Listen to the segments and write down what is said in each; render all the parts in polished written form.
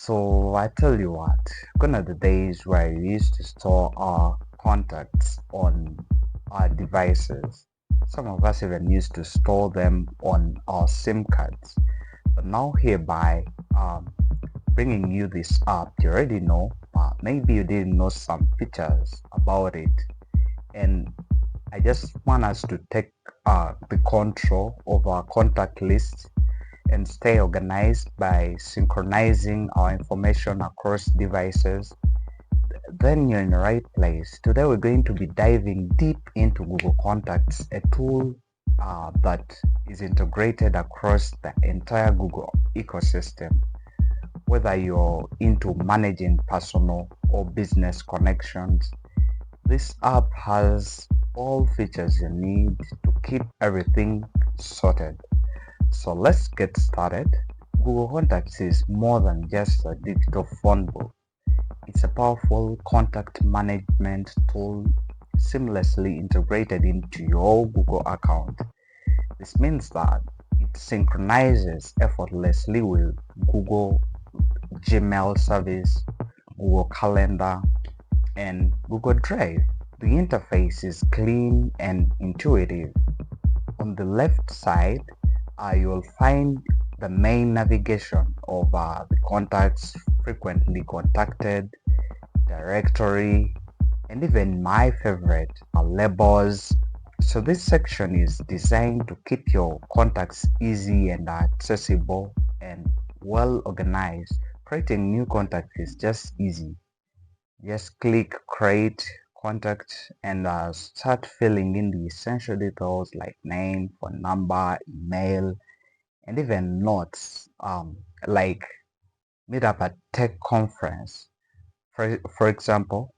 So I tell you what, gone are the days where we used to store our contacts on our devices. Some of us even used to store them on our SIM cards. But now hereby, bringing you this app, you already know, maybe you didn't know some features about it. And I just want us to take the control of our contact list and stay organized by synchronizing our information across devices. Then you're in the right place. Today we're going to be diving deep into Google Contacts, a tool that is integrated across the entire Google ecosystem. Whether you're into managing personal or business connections, this app has all features you need to keep everything sorted. So let's get started. Google Contacts is more than just a digital phone book. It's a powerful contact management tool seamlessly integrated into your Google account. This means that it synchronizes effortlessly with Google Gmail service, Google Calendar, and Google Drive. The interface is clean and intuitive. On the left side, you'll find the main navigation of the contacts, frequently contacted, directory, and even my favorite, labels. So this section is designed to keep your contacts easy and accessible and well organized. Creating new contacts is just easy. Just click create contact and start filling in the essential details like name, phone number, email, and even notes, like meet up at tech conference. For example,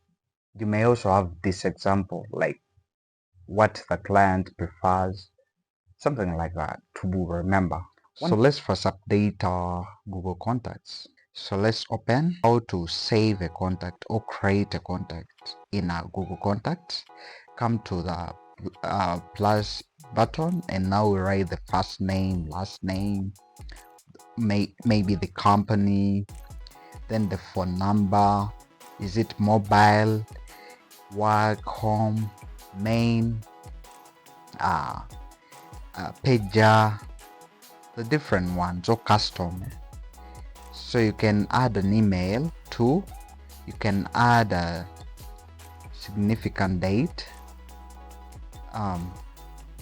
you may also have this example like what the client prefers, something like that to remember. So let's first update our Google Contacts. So let's open how to save a contact or create a contact in our Google Contacts. Come to the plus button and now we write the first name, last name, maybe the company, then the phone number, is it mobile, work, home, main, pager, the different ones, or custom. So you can add an email too. You can add a significant date,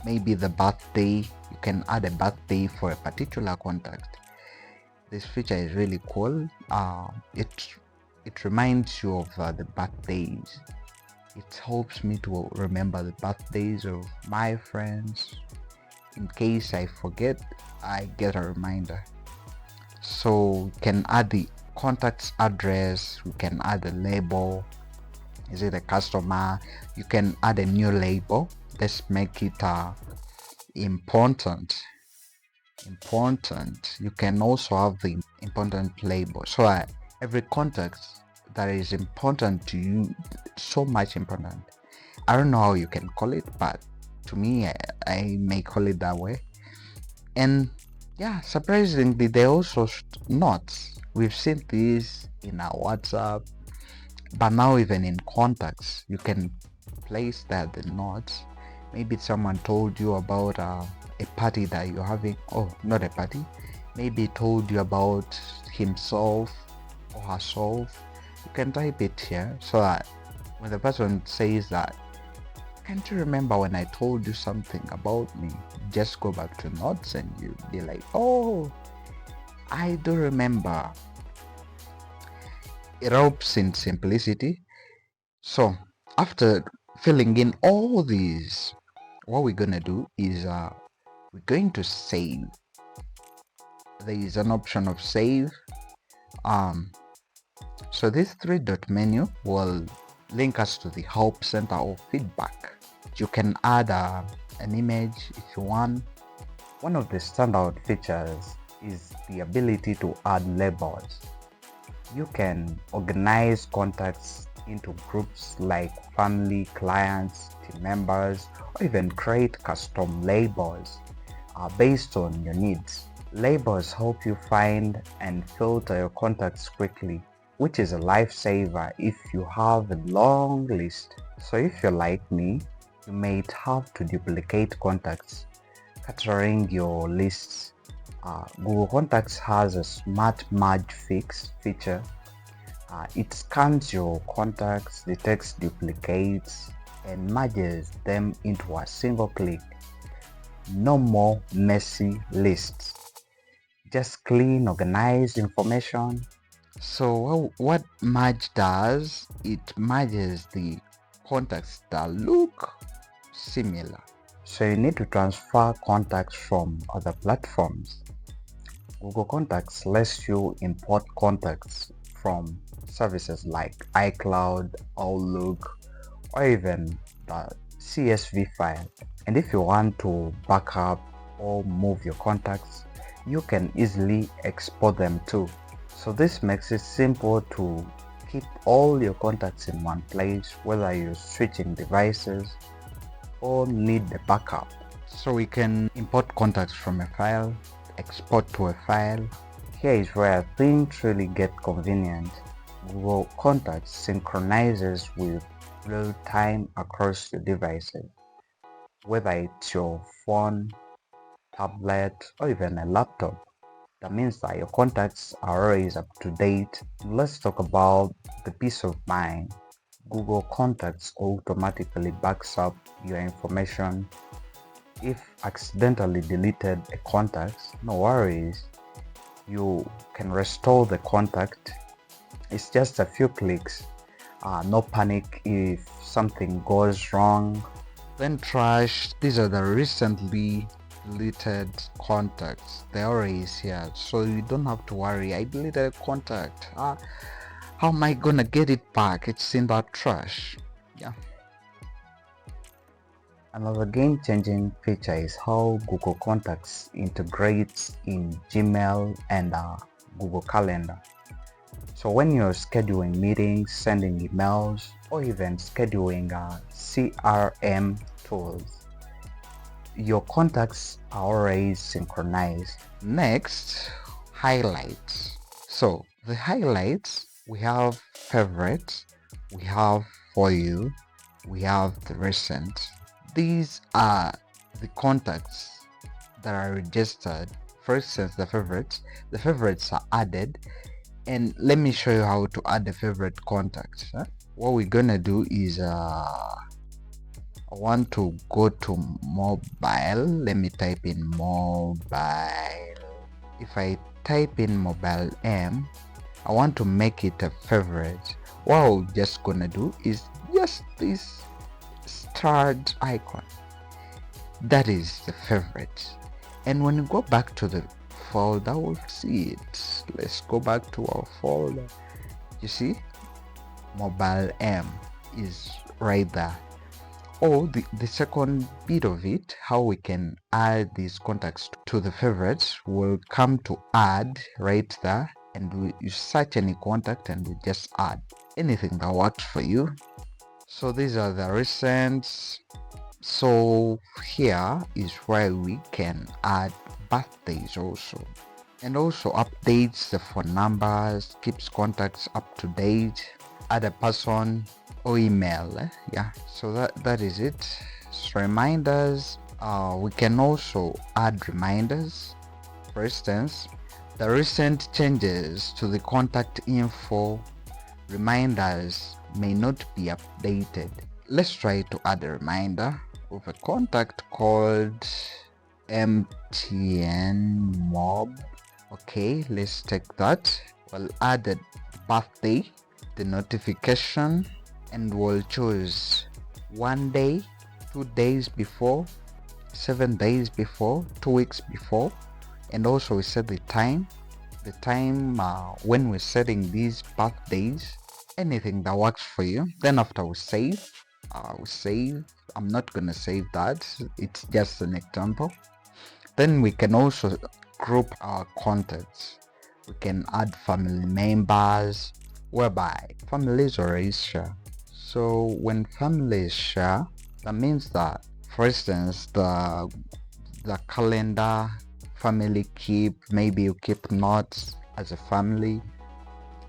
maybe the birthday. You can add a birthday for a particular contact. This feature is really cool. It reminds you of the birthdays. It helps me to remember the birthdays of my friends. In case I forget, I get a reminder. So you can add the contact's address, you can add a label. Is it a customer? You can add a new label. Let's make it important. You can also have the important label. So every contact that is important to you, so much important. I don't know how you can call it, but to me, I may call it that way. And yeah, surprisingly, they also notes. We've seen this in our WhatsApp, but now even in contacts, you can place that the notes. Maybe someone told you about a party that you're having. Oh, not a party. Maybe told you about himself or herself. You can type it here so that when the person says that, can't you remember when I told you something about me? Just go back to notes and you be like, oh, I do remember. It helps in simplicity. So after filling in all these, what we're gonna do is we're going to save. There is an option of save. So this three-dot menu will link us to the help center or feedback. You can add an image if you want. One of the standout features is the ability to add labels. You can organize contacts into groups like family, clients, team members, or even create custom labels based on your needs. Labels help you find and filter your contacts quickly, which is a lifesaver if you have a long list. So if you're like me, you may have to duplicate contacts, cluttering your lists. Google Contacts has a smart merge fix feature. It scans your contacts, detects duplicates, and merges them into a single click. No more messy lists, just clean, organized information. So what merge does, it merges the contacts that look similar. So you need to transfer contacts from other platforms. Google Contacts lets you import contacts from services like iCloud, Outlook, or even the CSV file. And if you want to backup or move your contacts, you can easily export them too. So this makes it simple to keep all your contacts in one place, whether you're switching devices or need a backup. So we can import contacts from a file, export to a file. Here is where things really get convenient. Google Contacts synchronizes with real time across your devices, whether it's your phone, tablet, or even a laptop. That means that your contacts are always up to date. Let's talk about the peace of mind. Google Contacts automatically backs up your information. If accidentally deleted a contact, no worries. You can restore the contact. It's just a few clicks. No panic if something goes wrong. Then trash, these are the recently deleted contacts. They're always here, so you don't have to worry. I deleted a contact. How am I gonna get it back? It's in that trash. Yeah. Another game-changing feature is how Google Contacts integrates in Gmail and Google Calendar. So when you're scheduling meetings, sending emails, or even scheduling CRM tools, your contacts are always synchronized. Next, highlights. So the highlights, we have favorites, we have for you, we have the recent. These are the contacts that are registered. For instance, the favorites are added, and let me show you how to add a favorite contact. What we're gonna do is I want to go to mobile. Let me type in mobile. If I type in mobile M, I want to make it a favorite. What we're just gonna do is just this starred icon. That is the favorite. And when you go back to the folder, we'll see it. Let's go back to our folder. You see, mobile M is right there. Or the second bit of it, how we can add these contacts to the favorites, will come to add right there, and you search any contact and we just add anything that works for you. So these are the recents. So here is where we can add birthdays also, and also updates the phone numbers, keeps contacts up to date, add a person or email. Yeah, so that is it. So reminders, we can also add reminders. For instance, the recent changes to the contact info reminders may not be updated. Let's try to add a reminder of a contact called MTN Mob. Okay, let's take that. We'll add the birthday, the notification, and we'll choose 1 day, 2 days before, 7 days before, 2 weeks before, and also we set the time when we're setting these birthdays, anything that works for you. Then after we save, I'm not gonna save that, it's just an example. Then we can also group our contacts. We can add family members, whereby families already share. So when families share, that means that, for instance, the calendar family keep. Maybe you keep notes as a family,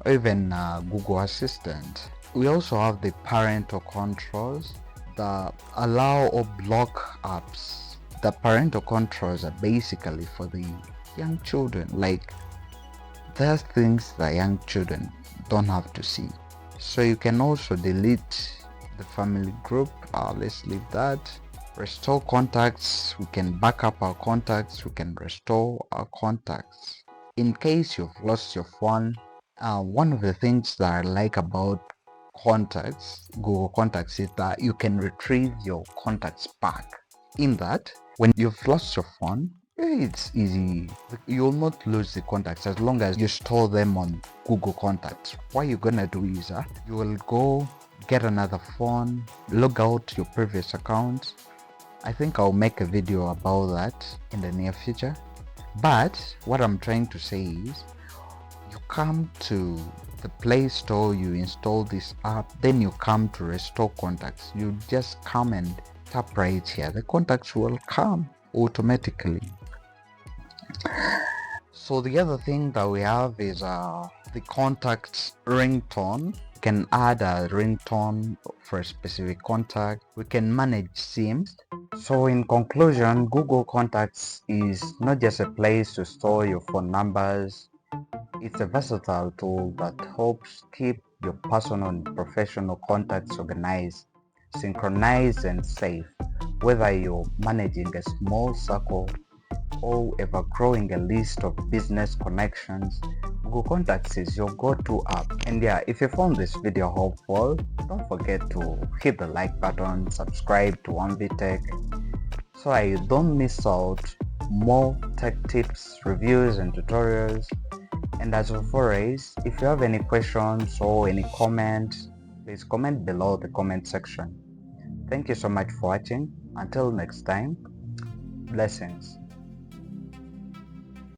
or even Google Assistant. We also have the parental controls that allow or block apps. The parental controls are basically for the young children. Like, there's things that young children don't have to see. So you can also delete the family group. Let's leave that. Restore contacts. We can back up our contacts. We can restore our contacts. In case you've lost your phone, one of the things that I like about contacts, Google Contacts, is that you can retrieve your contacts back. In that, when you've lost your phone, it's easy. You'll not lose the contacts as long as you store them on Google Contacts. What you're gonna do is you will go get another phone, log out your previous accounts. I think I'll make a video about that in the near future. But what I'm trying to say is, you come to the Play Store, you install this app, then you come to restore contacts. You just come and tap right here. The contacts will come automatically. So the other thing that we have is the contacts ringtone. We can add a ringtone for a specific contact. We can manage SIMs. So in conclusion, Google Contacts is not just a place to store your phone numbers. It's a versatile tool that helps keep your personal and professional contacts organized, synchronized, and safe. Whether you're managing a small circle or ever growing a list of business connections, Google Contacts is your go-to app. And yeah, if you found this video helpful, don't forget to hit the like button, subscribe to 1VTech, so you don't miss out more tech tips, reviews, and tutorials. And as always, if you have any questions or any comments, please comment below the comment section. Thank you so much for watching. Until next time, blessings.